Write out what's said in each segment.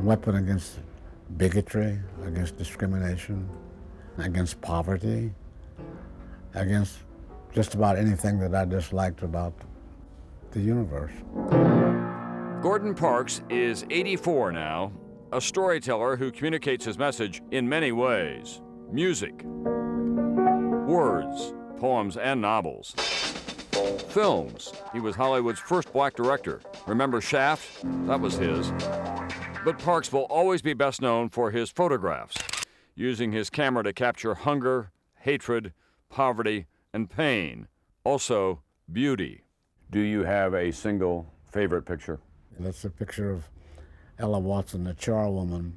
weapon against bigotry, against discrimination, against poverty, against just about anything that I disliked about the universe. Gordon Parks is 84 now, a storyteller who communicates his message in many ways. Music, words, poems, and novels. Films. He was Hollywood's first black director. Remember Shaft? That was his. But Parks will always be best known for his photographs, using his camera to capture hunger, hatred, poverty, and pain. Also, beauty. Do you have a single favorite picture? That's a picture of Ella Watson, the charwoman,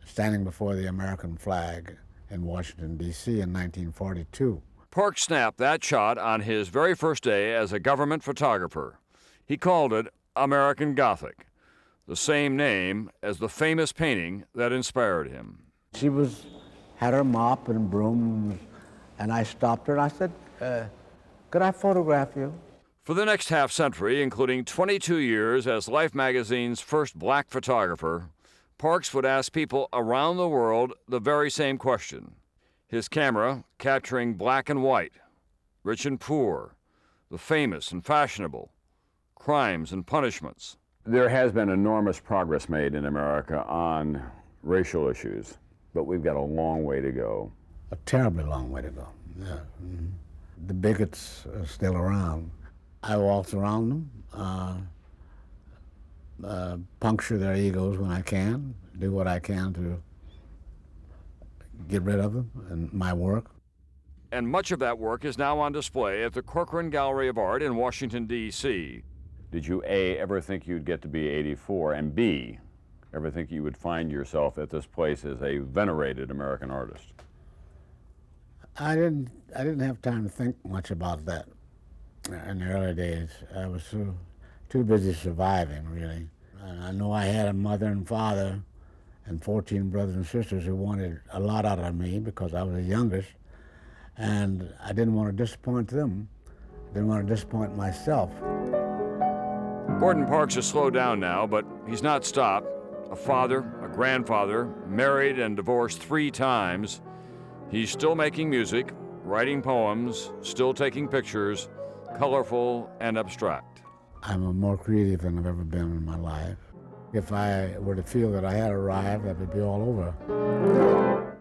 standing before the American flag in Washington, D.C. in 1942. Parks snapped that shot on his very first day as a government photographer. He called it American Gothic, the same name as the famous painting that inspired him. She had her mop and broom, and I stopped her and I said, could I photograph you? For the next half-century, including 22 years as Life magazine's first black photographer, Parks would ask people around the world the very same question. His camera capturing black and white, rich and poor, the famous and fashionable, crimes and punishments. There has been enormous progress made in America on racial issues, but we've got a long way to go. A terribly long way to go, yeah. Mm-hmm. The bigots are still around. I waltz around them, puncture their egos when I can, do what I can to get rid of them in my work. And much of that work is now on display at the Corcoran Gallery of Art in Washington, D.C. Did you, A, ever think you'd get to be 84, and B, ever think you would find yourself at this place as a venerated American artist? I didn't have time to think much about that in the early days. I was too busy surviving, really. And I know I had a mother and father and 14 brothers and sisters who wanted a lot out of me because I was the youngest, and I didn't want to disappoint them. I didn't want to disappoint myself. Gordon Parks has slowed down now, but he's not stopped. A father, a grandfather, married and divorced 3 times. He's still making music, writing poems, still taking pictures, colorful and abstract. I'm more creative than I've ever been in my life. If I were to feel that I had arrived, that would be all over.